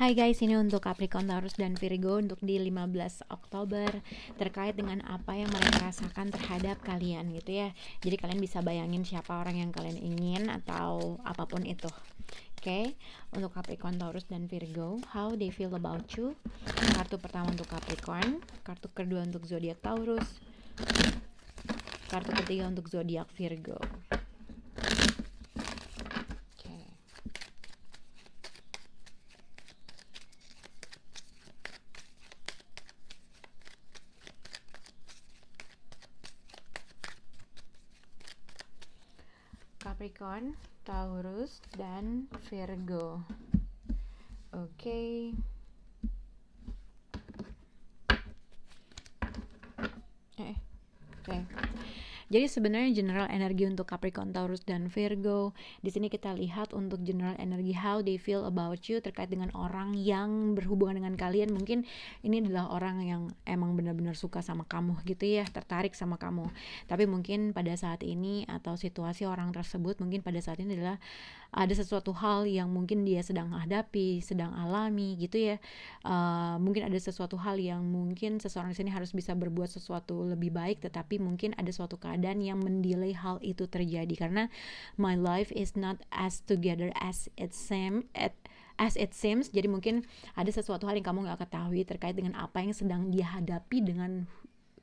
Hai guys, ini untuk Capricorn, Taurus, dan Virgo untuk di 15 Oktober terkait dengan apa yang mereka rasakan terhadap kalian gitu ya. Jadi kalian bisa bayangin siapa orang yang kalian ingin atau apapun itu. Oke, untuk Capricorn, Taurus, dan Virgo, how they feel about you. Kartu pertama untuk Capricorn, kartu kedua untuk zodiak Taurus, kartu ketiga untuk zodiak Virgo. Capricorn, Taurus, dan Virgo. Oke. Oke. Jadi sebenarnya general energi untuk Capricorn, Taurus, dan Virgo. Di sini kita lihat untuk general energi how they feel about you terkait dengan orang yang berhubungan dengan kalian. Mungkin ini adalah orang yang emang benar-benar suka sama kamu gitu ya, tertarik sama kamu. Tapi mungkin pada saat ini atau situasi orang tersebut mungkin pada saat ini adalah ada sesuatu hal yang mungkin dia sedang hadapi, sedang alami gitu ya. Mungkin ada sesuatu hal yang mungkin seseorang di sini harus bisa berbuat sesuatu lebih baik, tetapi mungkin ada suatu keadaan yang mendelay hal itu terjadi karena my life is not as together as it seems. Jadi mungkin ada sesuatu hal yang kamu gak ketahui terkait dengan apa yang sedang dia hadapi dengan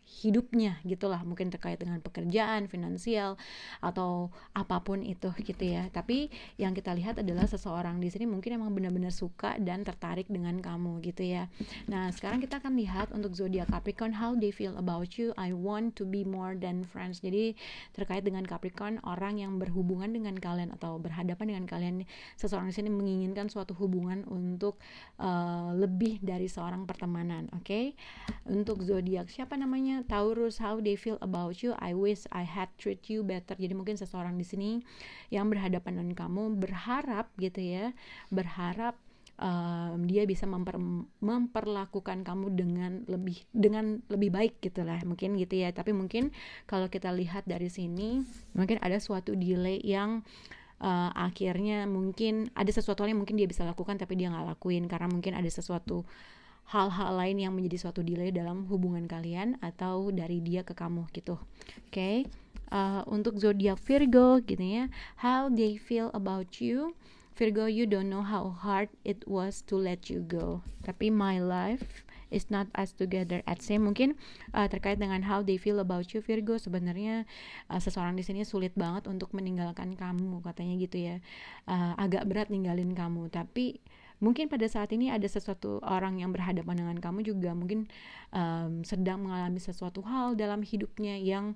hidupnya gitulah, mungkin terkait dengan pekerjaan, finansial atau apapun itu gitu ya. Tapi yang kita lihat adalah seseorang di sini mungkin emang benar-benar suka dan tertarik dengan kamu gitu ya. Nah, sekarang kita akan lihat untuk zodiak Capricorn how they feel about you. I want to be more than friends. Jadi terkait dengan Capricorn, orang yang berhubungan dengan kalian atau berhadapan dengan kalian, seseorang di sini menginginkan suatu hubungan untuk lebih dari seorang pertemanan, oke? Untuk zodiak siapa namanya? Taurus, how they feel about you. I wish I had treat you better. Jadi mungkin seseorang di sini yang berhadapan dengan kamu berharap gitu ya, berharap dia bisa memperlakukan kamu dengan lebih baik gitulah, mungkin gitu ya. Tapi mungkin kalau kita lihat dari sini mungkin ada suatu delay yang akhirnya mungkin ada sesuatu yang mungkin dia bisa lakukan tapi dia nggak lakuin karena mungkin ada sesuatu hal-hal lain yang menjadi suatu delay dalam hubungan kalian atau dari dia ke kamu gitu. Oke. Untuk zodiak Virgo gitu ya, how they feel about you. Virgo, you don't know how hard it was to let you go. Tapi my life is not as together as same. Mungkin terkait dengan how they feel about you Virgo, sebenarnya seseorang di sini sulit banget untuk meninggalkan kamu katanya gitu ya. Agak berat ninggalin kamu, tapi mungkin pada saat ini ada sesuatu orang yang berhadapan dengan kamu juga mungkin sedang mengalami sesuatu hal dalam hidupnya yang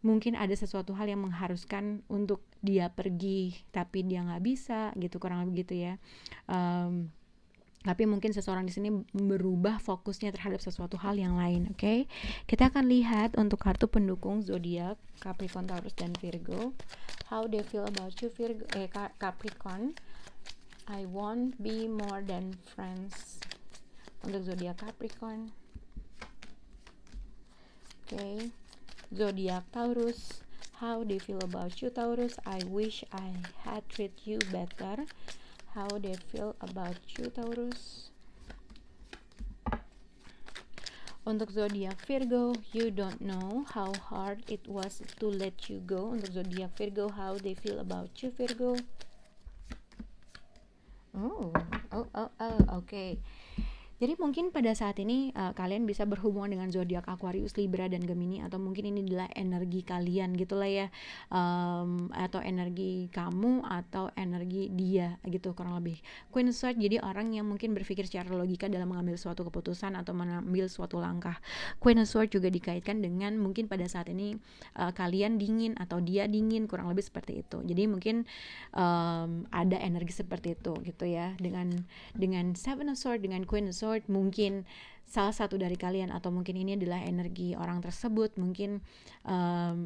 mungkin ada sesuatu hal yang mengharuskan untuk dia pergi tapi dia nggak bisa gitu, kurang lebih gitu ya. Tapi mungkin seseorang di sini berubah fokusnya terhadap sesuatu hal yang lain. Oke. Kita akan lihat untuk kartu pendukung zodiak Capricorn, Taurus, dan Virgo. How they feel about you Capricorn. I won't be more than friends. Untuk zodiak Capricorn. Okay. Zodiak Taurus. How they feel about you Taurus. I wish I had treat you better. How they feel about you Taurus. Untuk zodiak Virgo, you don't know how hard it was to let you go. Untuk zodiak Virgo, how they feel about you Virgo. Okay. Jadi mungkin pada saat ini kalian bisa berhubungan dengan zodiak Aquarius, Libra, dan Gemini, atau mungkin ini adalah energi kalian gitulah ya, atau energi kamu atau energi dia gitu kurang lebih. Queen of Swords, jadi orang yang mungkin berpikir secara logika dalam mengambil suatu keputusan atau mengambil suatu langkah. Queen of Swords juga dikaitkan dengan mungkin pada saat ini kalian dingin atau dia dingin, kurang lebih seperti itu. Jadi mungkin ada energi seperti itu gitu ya, dengan Seven of Swords, dengan Queen of Swords, mungkin salah satu dari kalian, atau mungkin ini adalah energi orang tersebut, mungkin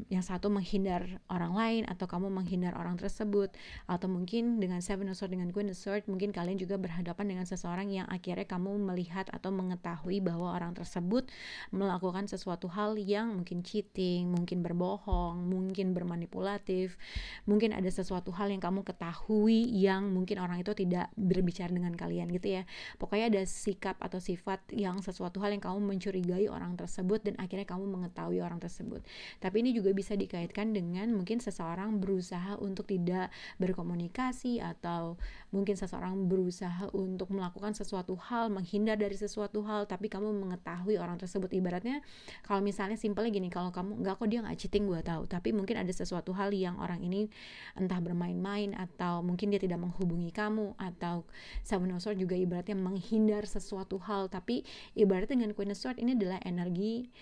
yang satu menghindar orang lain atau kamu menghindar orang tersebut, atau mungkin dengan Seven of Swords dengan Queen of Swords mungkin kalian juga berhadapan dengan seseorang yang akhirnya kamu melihat atau mengetahui bahwa orang tersebut melakukan sesuatu hal yang mungkin cheating, mungkin berbohong, mungkin bermanipulatif, mungkin ada sesuatu hal yang kamu ketahui yang mungkin orang itu tidak berbicara dengan kalian gitu ya. Pokoknya ada sikap atau sifat yang sesuatu hal yang kamu mencurigai orang tersebut dan akhirnya kamu mengetahui orang tersebut. Tapi ini juga bisa dikaitkan dengan mungkin seseorang berusaha untuk tidak berkomunikasi, atau mungkin seseorang berusaha untuk melakukan sesuatu hal, menghindar dari sesuatu hal, tapi kamu mengetahui orang tersebut. Ibaratnya kalau misalnya simpelnya gini, kalau kamu enggak kok dia nggak cheating, gue tahu, tapi mungkin ada sesuatu hal yang orang ini entah bermain-main, atau mungkin dia tidak menghubungi kamu, atau Seven of Swords juga ibaratnya menghindar sesuatu hal. Tapi ibaratnya dengan Queen of Swords ini adalah energi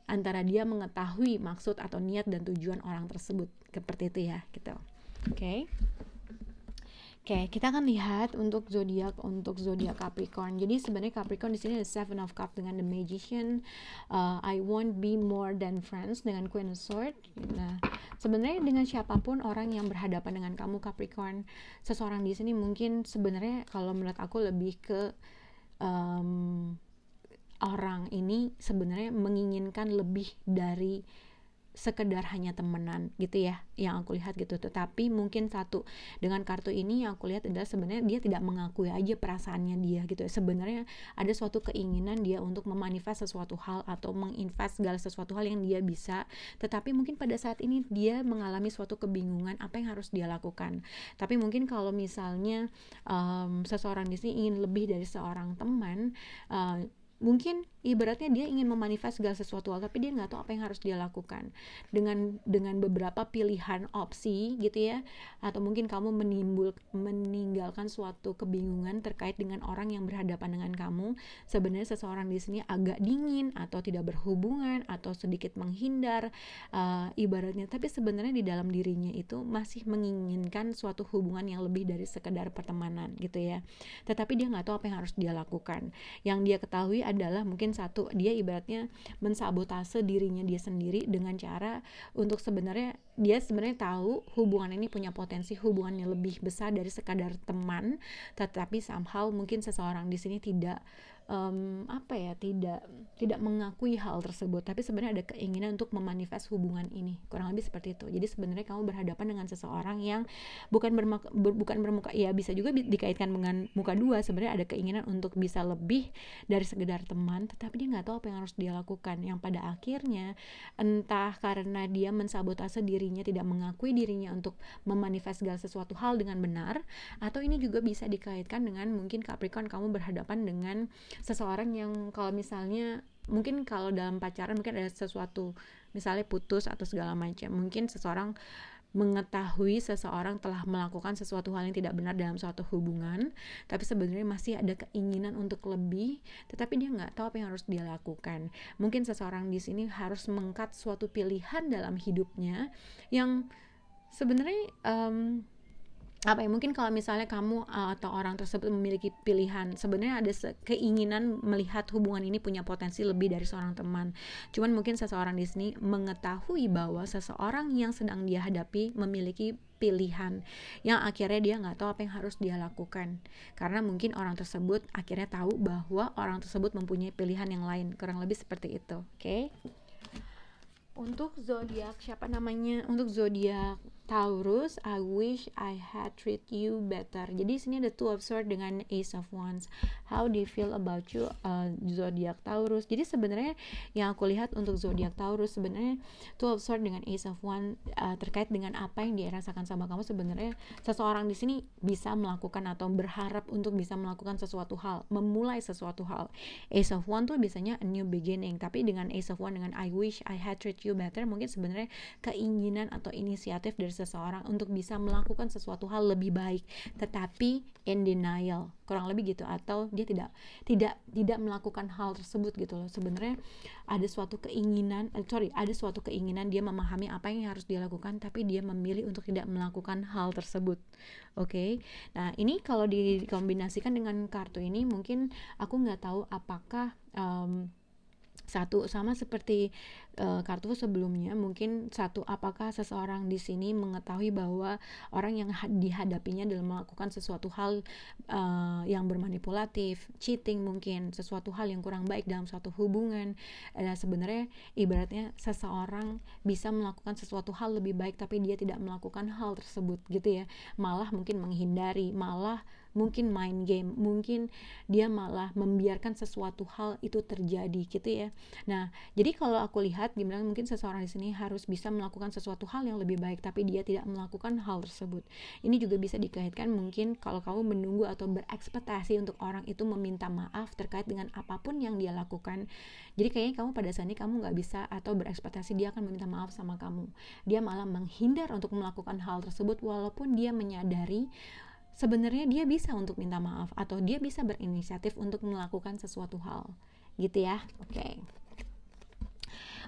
antara dia mengetahui maksud atau niat dan tujuan orang tersebut, seperti itu ya gitu. Oke, kita akan lihat untuk zodiak Capricorn. Jadi sebenarnya Capricorn di sini ada Seven of Cups dengan The Magician, I won't be more than friends dengan Queen of Swords. Nah, sebenarnya dengan siapapun orang yang berhadapan dengan kamu Capricorn, seseorang di sini mungkin sebenarnya kalau menurut aku lebih ke orang ini sebenarnya menginginkan lebih dari sekedar hanya temenan gitu ya, yang aku lihat gitu. Tetapi mungkin satu, dengan kartu ini yang aku lihat adalah sebenarnya dia tidak mengakui aja perasaannya dia gitu ya. Sebenarnya ada suatu keinginan dia untuk memanifest sesuatu hal atau menginvest segala sesuatu hal yang dia bisa, tetapi mungkin pada saat ini dia mengalami suatu kebingungan apa yang harus dia lakukan. Tapi mungkin kalau misalnya seseorang di sini ingin lebih dari seorang teman, mungkin ibaratnya dia ingin memanifest segala sesuatu hal, tapi dia nggak tahu apa yang harus dia lakukan. Dengan beberapa pilihan opsi gitu ya, atau mungkin kamu meninggalkan suatu kebingungan terkait dengan orang yang berhadapan dengan kamu. Sebenarnya seseorang di sini agak dingin atau tidak berhubungan atau sedikit menghindar, ibaratnya, tapi sebenarnya di dalam dirinya itu masih menginginkan suatu hubungan yang lebih dari sekedar pertemanan gitu ya. Tetapi dia nggak tahu apa yang harus dia lakukan. Yang dia ketahui adalah mungkin satu, dia ibaratnya mensabotase dirinya dia sendiri dengan cara untuk sebenarnya dia tahu hubungan ini punya potensi hubungannya lebih besar dari sekadar teman, tetapi somehow mungkin seseorang di sini tidak tidak mengakui hal tersebut, tapi sebenarnya ada keinginan untuk memanifest hubungan ini, kurang lebih seperti itu. Jadi sebenarnya kamu berhadapan dengan seseorang yang bukan bermuka, ya bisa juga dikaitkan dengan muka dua. Sebenarnya ada keinginan untuk bisa lebih dari sekedar teman, tetapi dia nggak tahu apa yang harus dia lakukan, yang pada akhirnya entah karena dia mensabotase dirinya, tidak mengakui dirinya untuk memanifest segala sesuatu hal dengan benar, atau ini juga bisa dikaitkan dengan mungkin Capricorn kamu berhadapan dengan seseorang yang kalau misalnya mungkin kalau dalam pacaran mungkin ada sesuatu misalnya putus atau segala macam, mungkin seseorang mengetahui seseorang telah melakukan sesuatu hal yang tidak benar dalam suatu hubungan, tapi sebenarnya masih ada keinginan untuk lebih, tetapi dia nggak tahu apa yang harus dia lakukan. Mungkin seseorang di sini harus mengkat suatu pilihan dalam hidupnya yang sebenarnya mungkin kalau misalnya kamu atau orang tersebut memiliki pilihan, sebenarnya ada keinginan melihat hubungan ini punya potensi lebih dari seorang teman. Cuman mungkin seseorang di sini mengetahui bahwa seseorang yang sedang dia hadapi memiliki pilihan yang akhirnya dia nggak tahu apa yang harus dia lakukan, karena mungkin orang tersebut akhirnya tahu bahwa orang tersebut mempunyai pilihan yang lain, kurang lebih seperti itu. Oke. Untuk zodiak untuk zodiak Taurus, I wish I had treat you better. Jadi sini ada Two of Swords dengan Ace of Wands. How do you feel about you, zodiak Taurus? Jadi sebenarnya yang aku lihat untuk zodiak Taurus, sebenarnya Two of Swords dengan Ace of Wands terkait dengan apa yang dia rasakan sama kamu. Sebenarnya seseorang di sini bisa melakukan atau berharap untuk bisa melakukan sesuatu hal, memulai sesuatu hal. Ace of Wands tuh biasanya a new beginning, tapi dengan Ace of Wands dengan I wish I had treat you better, mungkin sebenarnya keinginan atau inisiatif dari seseorang untuk bisa melakukan sesuatu hal lebih baik, tetapi in denial, kurang lebih gitu, atau dia tidak melakukan hal tersebut gitu loh. Sebenarnya ada suatu keinginan, ada suatu keinginan, dia memahami apa yang harus dia lakukan, tapi dia memilih untuk tidak melakukan hal tersebut. Oke. Nah, ini kalau dikombinasikan dengan kartu ini, mungkin aku nggak tahu apakah satu sama seperti kartu sebelumnya, mungkin satu, apakah seseorang di sini mengetahui bahwa orang yang dihadapinya dalam melakukan sesuatu hal yang bermanipulatif, cheating, mungkin sesuatu hal yang kurang baik dalam suatu hubungan. Sebenarnya ibaratnya seseorang bisa melakukan sesuatu hal lebih baik tapi dia tidak melakukan hal tersebut gitu ya, malah mungkin menghindari, malah mungkin main game, mungkin dia malah membiarkan sesuatu hal itu terjadi gitu ya. Nah, jadi kalau aku lihat dibilang mungkin seseorang di sini harus bisa melakukan sesuatu hal yang lebih baik tapi dia tidak melakukan hal tersebut. Ini juga bisa dikaitkan mungkin kalau kamu menunggu atau berekspektasi untuk orang itu meminta maaf terkait dengan apapun yang dia lakukan. Jadi kayaknya kamu pada saat ini kamu nggak bisa atau berekspektasi dia akan meminta maaf sama kamu. Dia malah menghindar untuk melakukan hal tersebut walaupun dia menyadari sebenarnya dia bisa untuk minta maaf atau dia bisa berinisiatif untuk melakukan sesuatu hal gitu ya. Oke.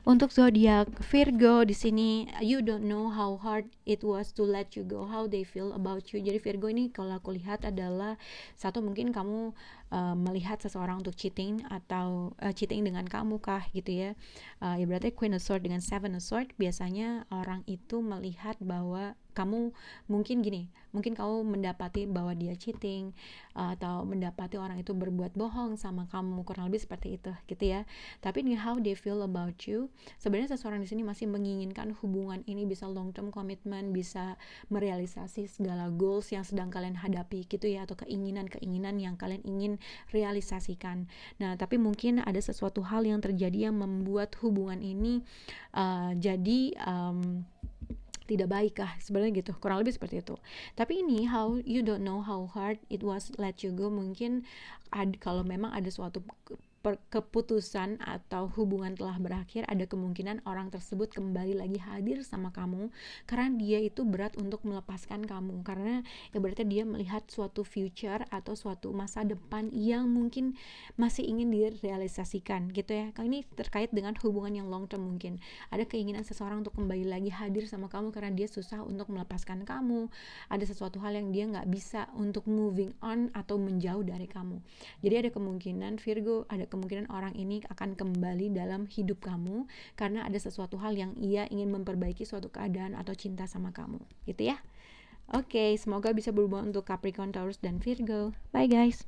Untuk zodiak Virgo di sini, you don't know how hard it was to let you go, how they feel about you. Jadi Virgo ini kalau aku lihat adalah satu, mungkin kamu melihat seseorang untuk cheating atau cheating dengan kamu kah gitu ya. Ibaratnya Queen of Swords dengan Seven of Swords, biasanya orang itu melihat bahwa kamu mungkin gini, mungkin kamu mendapati bahwa dia cheating atau mendapati orang itu berbuat bohong sama kamu, kurang lebih seperti itu gitu ya. Tapi ini how they feel about you, sebenarnya seseorang di sini masih menginginkan hubungan ini bisa long term commitment, bisa merealisasi segala goals yang sedang kalian hadapi gitu ya, atau keinginan-keinginan yang kalian ingin realisasikan. Nah, tapi mungkin ada sesuatu hal yang terjadi yang membuat hubungan ini jadi tidak baik kah, sebenarnya gitu, kurang lebih seperti itu. Tapi ini how you don't know how hard it was let you go, mungkin kalau memang ada suatu keputusan atau hubungan telah berakhir, ada kemungkinan orang tersebut kembali lagi hadir sama kamu karena dia itu berat untuk melepaskan kamu, karena ya berarti dia melihat suatu future atau suatu masa depan yang mungkin masih ingin direalisasikan gitu ya. Kali ini terkait dengan hubungan yang long term, mungkin ada keinginan seseorang untuk kembali lagi hadir sama kamu karena dia susah untuk melepaskan kamu, ada sesuatu hal yang dia nggak bisa untuk moving on atau menjauh dari kamu. Jadi ada kemungkinan Virgo, ada kemungkinan orang ini akan kembali dalam hidup kamu karena ada sesuatu hal yang ia ingin memperbaiki suatu keadaan atau cinta sama kamu gitu ya. Oke, semoga bisa berubah untuk Capricorn, Taurus, dan Virgo. Bye guys.